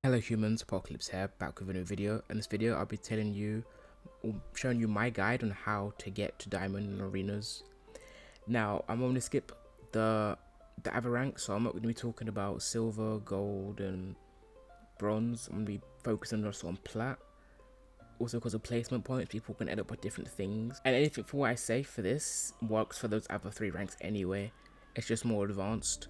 Hello humans, Apocalypse here, back with a new video. In this video I'll be telling you, or showing you my guide on how to get to diamond in arenas. Now I'm going to skip the other ranks, so I'm not going to be talking about silver, gold and bronze. I'm going to be focusing also on plat. Also because of placement points, people can end up with different things. And anything for what I say for this works for those other 3 ranks anyway. It's just more advanced.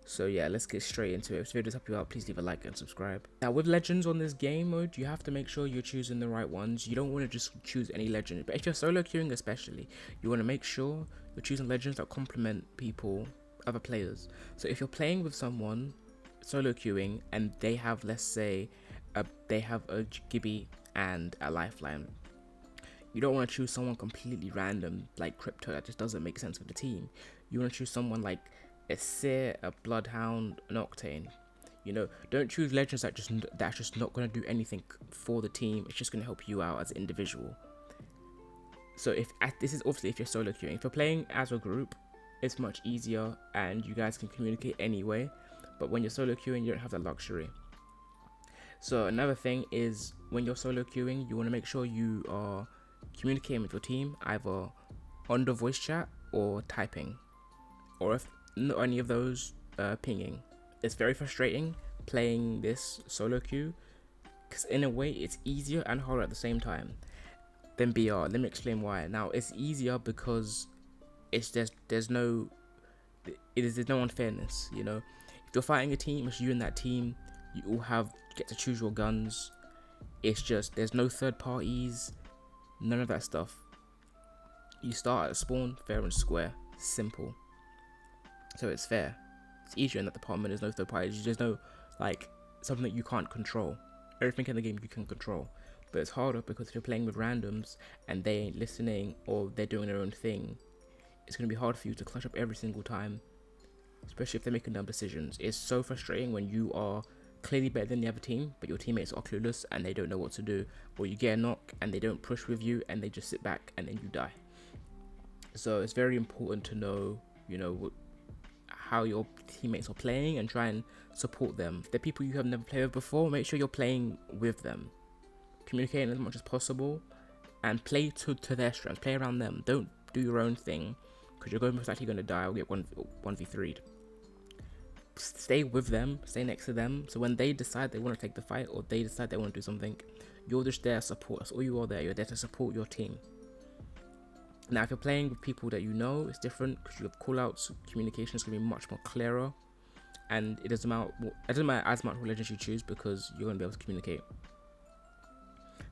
So yeah, let's get straight into it. If this video does help you out, please leave a like and subscribe. Now with legends on this game mode, you have to make sure you're choosing the right ones. You don't want to just choose any legend. But if you're solo queuing especially, you want to make sure you're choosing legends that complement people, other players. So if you're playing with someone solo queuing and they have, let's say, they have a Gibby and a lifeline, you don't want to choose someone completely random like Crypto. That just doesn't make sense for the team. You want to choose someone like a Seer, a Bloodhound, an Octane. You know, don't choose legends that's just not going to do anything for the team. It's just going to help you out as an individual. So this is obviously if you're solo queuing. If you're playing as a group, it's much easier and you guys can communicate anyway. But when you're solo queuing, you don't have that luxury. So another thing is, when you're solo queuing, you want to make sure you are communicating with your team either on the voice chat or typing, or if not any of those, pinging. It's very frustrating playing this solo queue because in a way it's easier and harder at the same time than BR. Let me explain why. Now it's easier because there's no unfairness. You know, if you're fighting a team, it's you and that team. You all get to choose your guns. It's just there's no third parties, none of that stuff. You start at spawn, fair and square, simple. So it's fair. It's easier in that department. There's no third parties. You just know like something that you can't control. Everything in the game you can control, but it's harder because if you're playing with randoms and they ain't listening or they're doing their own thing, it's gonna be hard for you to clutch up every single time, especially if they're making dumb decisions. It's so frustrating when you are clearly better than the other team, but your teammates are clueless and they don't know what to do, or you get a knock and they don't push with you and they just sit back and then you die. So it's very important to know, you know, how your teammates are playing and try and support them. If they're people you have never played with before, make sure you're playing with them, communicating as much as possible, and play to their strengths. Play around them. Don't do your own thing because you're most likely going to die or get 1v3'd. Stay with them, stay next to them, so when they decide they want to take the fight or they decide they want to do something, you're just there to support. That's all you are there. You're there to support your team. Now if you're playing with people that you know, it's different because you have callouts. Communication is going to be much more clearer, and it doesn't matter as much what legends you choose because you're going to be able to communicate.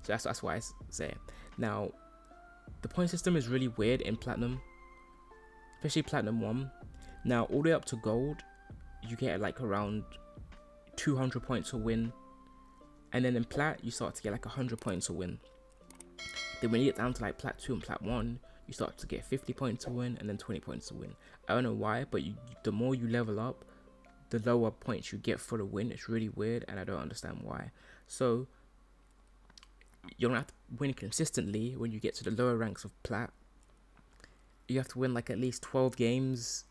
So that's why I say it. Now the point system is really weird in Platinum, especially Platinum 1. Now all the way up to Gold, you get like around 200 points to win, and then in Plat you start to get like 100 points to win. Then when you get down to like Plat 2 and Plat 1, you start to get 50 points to win and then 20 points to win. I don't know why, but the more you level up, the lower points you get for the win. It's really weird and I don't understand why. So you don't have to win consistently when you get to the lower ranks of Plat. You have to win like at least 12 games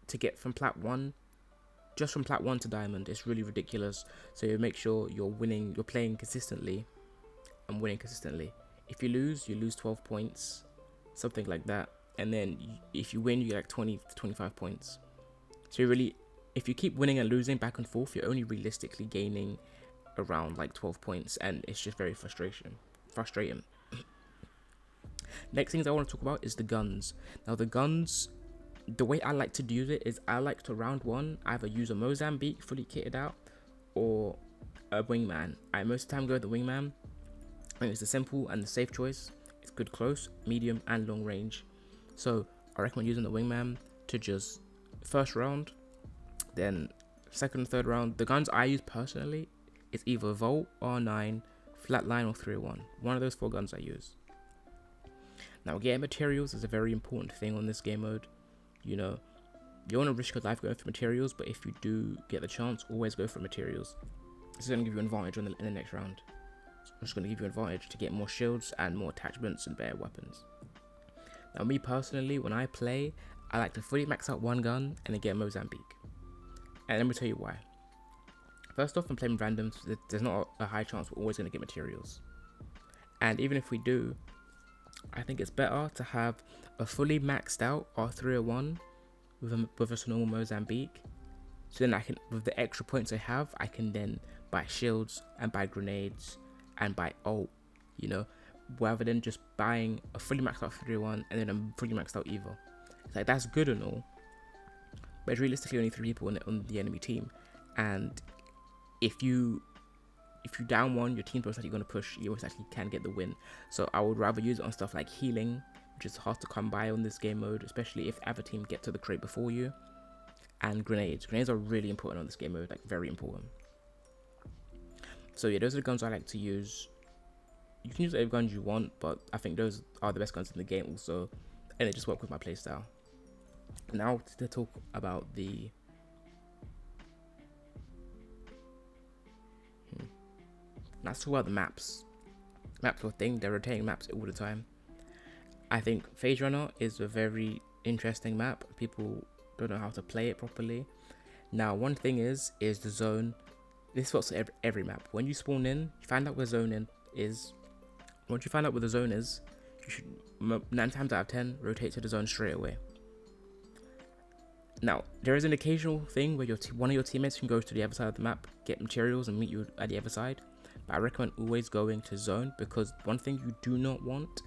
to get from Plat 1. Just from Plat 1 to Diamond. It's really ridiculous. So you make sure you're playing consistently and winning consistently. If you lose 12 points, something like that. And then if you win, you get like 20 to 25 points. So if you keep winning and losing back and forth, you're only realistically gaining around like 12 points. And it's just very frustrating. Next things I want to talk about is the guns. Now the guns, the way I like to use it is I like to round 1 either use a Mozambique fully kitted out or a wingman. I most of the time go with the wingman. I think it's the simple and the safe choice. It's good close, medium and long range. So I recommend using the wingman to just first round, then second and third round. The guns I use personally is either Volt, R9, Flatline or 301. One of those 4 guns I use. Now getting materials is a very important thing on this game mode. You know, you want to risk your life going for materials, but if you do get the chance, always go for materials. This is going to give you an advantage in the next round. It's going to give you an advantage to get more shields and more attachments and better weapons. Now me personally, when I play, I like to fully max out one gun and then get Mozambique. And let me tell you why. First off, when playing randoms, there's not a high chance we're always going to get materials. And even if we do, I think it's better to have a fully maxed out R301 with a normal Mozambique. So then I can, with the extra points I have, I can then buy shields and buy grenades and buy ult, you know, rather than just buying a fully maxed out 301 and then a fully maxed out Evo. It's like, that's good and all, but it's realistically only 3 people on the enemy team, and if you down one, your team's most likely going to push, you most likely can get the win. So I would rather use it on stuff like healing, which is hard to come by on this game mode, especially if other team get to the crate before you, and grenades. Grenades are really important on this game mode, like very important. So yeah, those are the guns I like to use. You can use every guns you want, but I think those are the best guns in the game also, and they just work with my playstyle. Now to talk about the let's talk about the maps. Maps are a thing, they're rotating maps all the time. I think Phase Runner is a very interesting map. People don't know how to play it properly. Now, one thing is the zone. This works for every map. When you spawn in, you find out where zone in is. Once you find out where the zone is, you should 9 times out of 10 rotate to the zone straight away. Now, there is an occasional thing where one of your teammates can go to the other side of the map, get materials, and meet you at the other side. But I recommend always going to zone, because one thing you do not want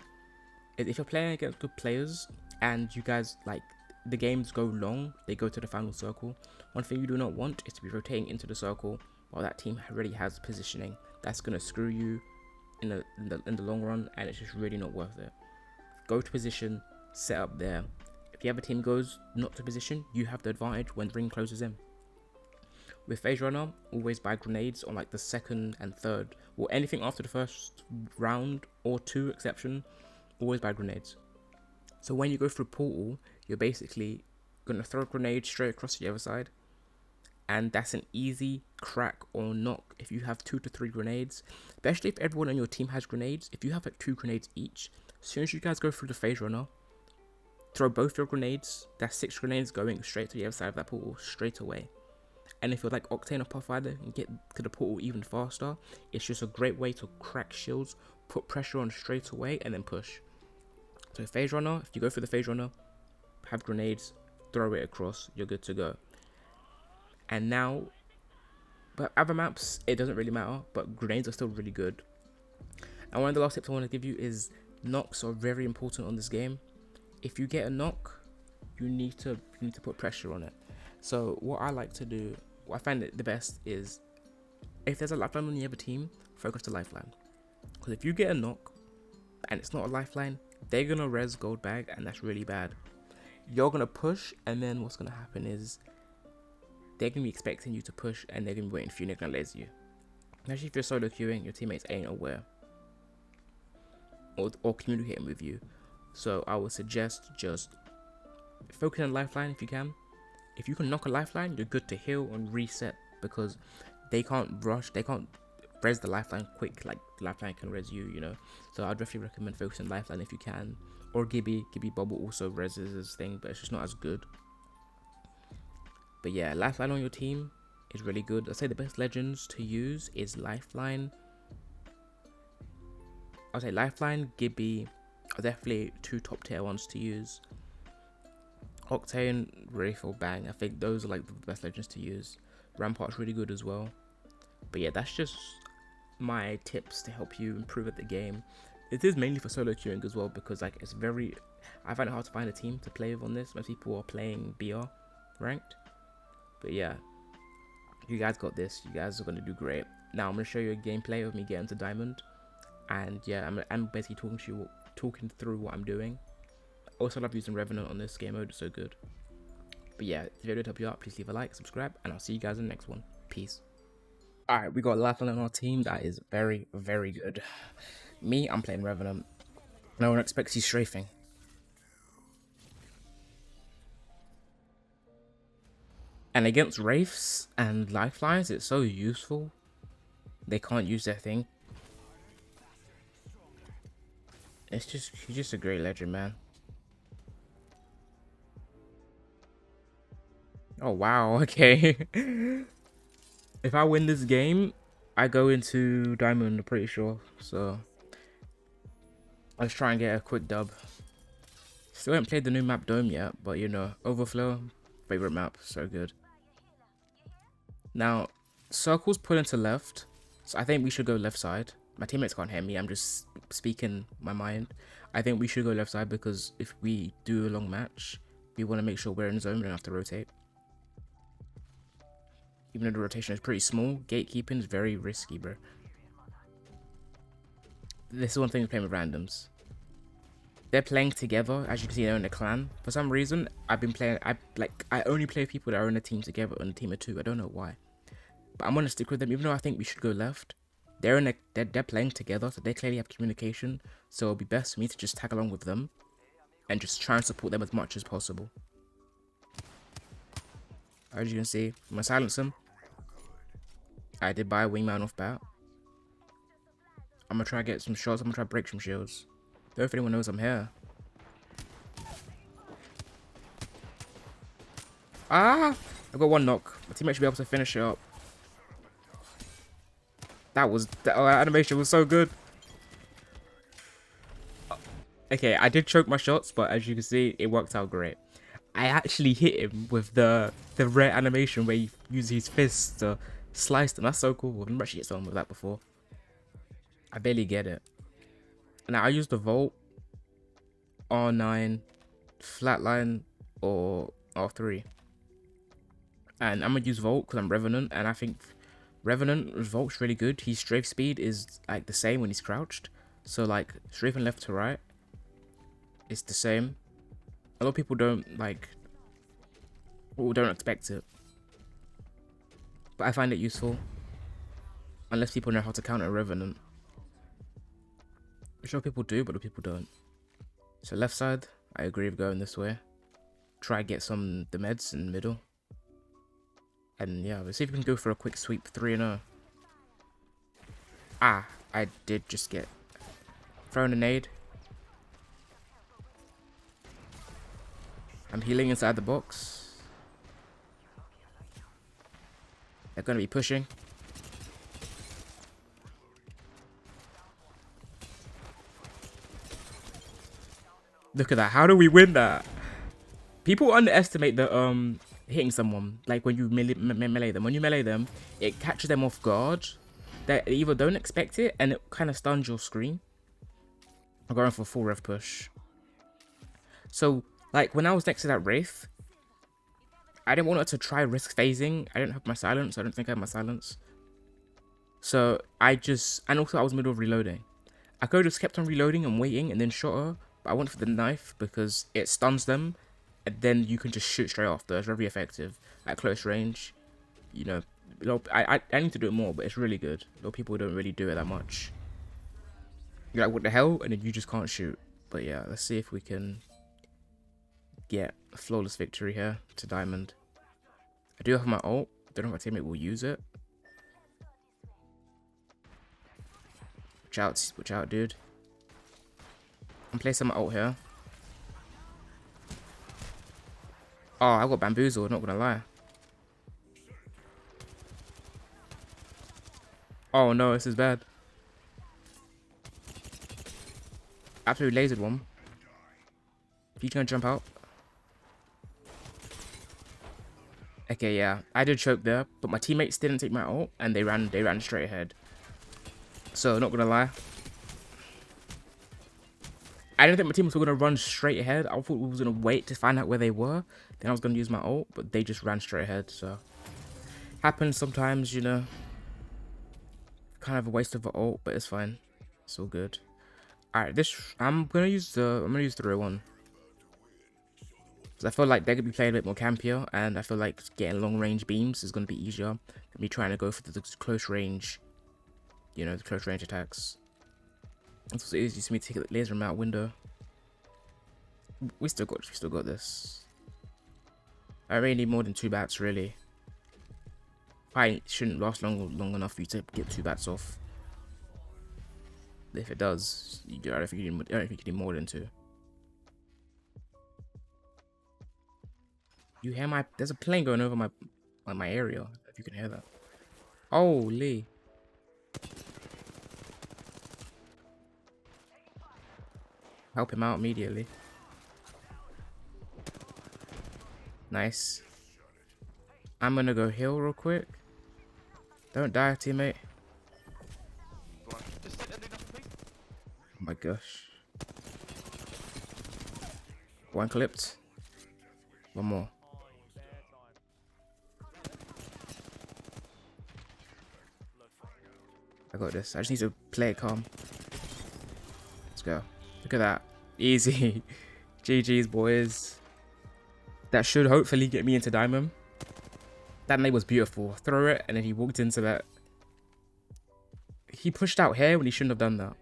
is if you're playing against good players and you guys, like, the games go long, they go to the final circle. One thing you do not want is to be rotating into the circle while that team already has positioning. That's gonna screw you in the long run, and it's just really not worth it. Go to position, set up there. If the other team goes not to position, you have the advantage when the ring closes in. With Phase Runner, always buy grenades on like the second and third, or anything after the first round or 2 exception, always buy grenades. So when you go through portal, you're basically gonna throw a grenade straight across the other side, and that's an easy crack or knock if you have 2 to 3 grenades, especially if everyone on your team has grenades. If you have like 2 grenades each, as soon as you guys go through the Phase Runner, throw both your grenades. That's 6 grenades going straight to the other side of that portal straight away. And if you're like Octane or Pathfinder and get to the portal even faster, it's just a great way to crack shields, put pressure on straight away, and then push. So Phase Runner, if you go through the Phase Runner, have grenades, throw it across, you're good to go. And now, but other maps, it doesn't really matter, but grenades are still really good. And one of the last tips I want to give you is knocks are very important on this game. If you get a knock, you need to put pressure on it. So what I like to do, what I find it the best is, if there's a lifeline on the other team, focus the lifeline. Because if you get a knock and it's not a lifeline, they're gonna res gold bag, and that's really bad. You're gonna push, and then what's gonna happen is they're gonna be expecting you to push, and they're gonna be waiting for you, and they're gonna laser you. Especially if you're solo queuing, your teammates ain't aware or communicating with you. So I would suggest just focus on lifeline if you can. If you can knock a lifeline, you're good to heal and reset, because they can't rush, they can't res the lifeline quick like the lifeline can res you, you know. So I'd definitely recommend focusing lifeline if you can. Or Gibby Bubble also reses his thing, but it's just not as good. But yeah, lifeline on your team is really good. I'd say the best legends to use is lifeline. I'd say lifeline, Gibby are definitely 2 top tier ones to use. Octane, Wraith, or Bang, I think those are like the best legends to use. Rampart's really good as well. But yeah, that's just my tips to help you improve at the game. It is mainly for solo queuing as well, because like it's very, I find it hard to find a team to play with on this. Most people are playing BR ranked. But yeah, you guys got this. You guys are going to do great. Now I'm going to show you a gameplay of me getting to Diamond. And yeah, I'm basically talking through what I'm doing. Also, I love using Revenant on this game mode, it's so good. But yeah, if the video did help you out, please leave a like, subscribe, and I'll see you guys in the next one. Peace. Alright, we got Lifeline on our team. That is very, very good. Me, I'm playing Revenant. No one expects you strafing. And against Wraiths and Lifelines, it's so useful. They can't use their thing. He's just a great legend, man. Oh wow, okay. If I win this game, I go into Diamond, I'm pretty sure. So let's try and get a quick dub. Still haven't played the new map Dome yet, but you know, Overflow, favorite map, so good. Now, circles pulling to left, so I think we should go left side. My teammates can't hear me, I'm just speaking my mind. I think we should go left side because if we do a long match, we want to make sure we're in zone, we don't have to rotate. Even though the rotation is pretty small, gatekeeping is very risky, bro. This is one thing with playing with randoms. They're playing together, as you can see, they're in a clan. For some reason, I've been playing, I only play people that are in a team together, on a team of 2. I don't know why. But I'm gonna stick with them, even though I think we should go left. They're playing together, so they clearly have communication. So it'll be best for me to just tag along with them and just try and support them as much as possible. As you can see, I'm gonna silence them. I did buy a wingman off bat. I'm gonna try to get some shots. I'm gonna try to break some shields. Don't know if anyone knows I'm here. Ah! I got one knock. My teammate should be able to finish it up. That animation was so good. Okay, I did choke my shots, but as you can see, it worked out great. I actually hit him with the rare animation where he uses his fists to slice them. That's so cool. I've never actually hit someone with that before. I barely get it. Now I use the Volt, R9, Flatline, or R3. And I'm gonna use Volt because I'm Revenant, and I think Revenant with Volt's really good. His strafe speed is like the same when he's crouched. So like strafing left to right, it's the same. A lot of people don't like, or don't expect it. But I find it useful. Unless people know how to counter a Revenant. I'm sure people do, but the people don't. So left side, I agree with going this way. Try get the meds in the middle. And yeah, let's see if we can go for a quick sweep 3-0. Ah, I did just get thrown a nade. I'm healing inside the box. They're gonna be pushing. Look at that. How do we win that? People underestimate the hitting someone, like when you melee them. When you melee them, it catches them off guard. They either don't expect it and it kind of stuns your screen. I'm going for a full rev push. So, like when I was next to that Wraith, I didn't want her to try risk phasing. I didn't have my silence. I don't think I had my silence. So and also I was middle of reloading. I could have just kept on reloading and waiting and then shot her, but I went for the knife because it stuns them. And then you can just shoot straight after. It's very effective at close range. You know, I need to do it more, but it's really good. A lot of people don't really do it that much. You're like, what the hell? And then you just can't shoot. But yeah, let's see if we can get a flawless victory here to Diamond. I do have my ult. Don't know if my teammate will use it. Watch out, dude. I'm placing my ult here. Oh, I got bamboozled, not gonna lie. Oh no, this is bad. Absolutely lasered one. If you can jump out. Okay, yeah. I did choke there, but my teammates didn't take my ult and they ran straight ahead. So not gonna lie. I didn't think my teammates were gonna run straight ahead. I thought we was gonna wait to find out where they were. Then I was gonna use my ult, but they just ran straight ahead, so happens sometimes, you know. Kind of a waste of an ult, but it's fine. It's all good. Alright, I'm gonna use the 301. Because I feel like they're gonna be playing a bit more campier, and I feel like getting long range beams is gonna be easier than me trying to go for the close range, you know, the close range attacks. It's also easy for me to take the laser them out window. We still got this. I really need more than 2 bats, really. Fight shouldn't last long enough for you to get 2 bats off. If it does, I don't think you need more than 2. You hear there's a plane going over my area. If you can hear that. Holy. Help him out immediately. Nice. I'm gonna go heal real quick. Don't die, teammate. Oh my gosh. One clipped. One more. I got this. I just need to play it calm. Let's go. Look at that. Easy. GG's, boys. That should hopefully get me into diamond. That nade was beautiful. Throw it, and then he walked into that. He pushed out here when he shouldn't have done that.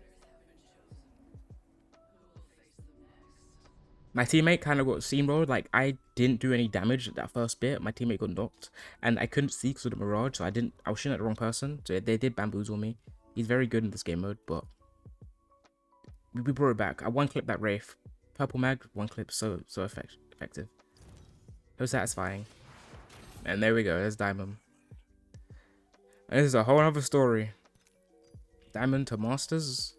My teammate kind of got steamrolled. Like, I didn't do any damage at that first bit. My teammate got knocked. And I couldn't see because of the Mirage. So I was shooting at the wrong person. So they did bamboozle me. He's very good in this game mode, but we brought it back. I one clipped that Wraith. Purple mag, one clip, so effective. So satisfying. And there we go, there's Diamond. And this is a whole other story. Diamond to Masters.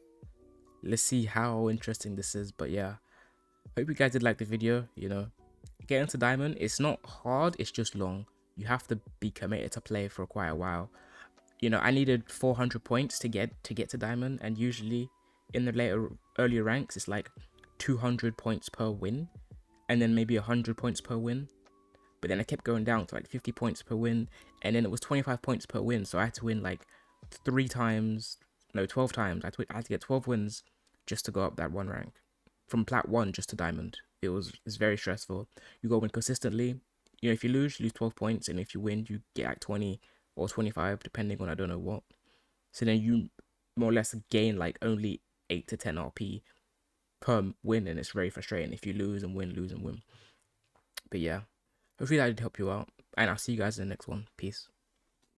Let's see how interesting this is, but yeah. Hope you guys did like the video, you know. Getting to Diamond, it's not hard, it's just long. You have to be committed to play for quite a while. You know, I needed 400 points to get to Diamond, and usually in the earlier ranks, it's like 200 points per win, and then maybe 100 points per win. But then I kept going down to like 50 points per win, and then it was 25 points per win, so I had to win like 12 times. I had to get 12 wins just to go up that one rank. From Plat 1 just to Diamond. It's very stressful. You go win consistently. You know, if you lose 12 points, and if you win, you get like 20 or 25, depending on I don't know what. So then you more or less gain like only 8 to 10 RP per win, and it's very frustrating if you lose and win. But yeah, hopefully that did help you out, and I'll see you guys in the next one. Peace.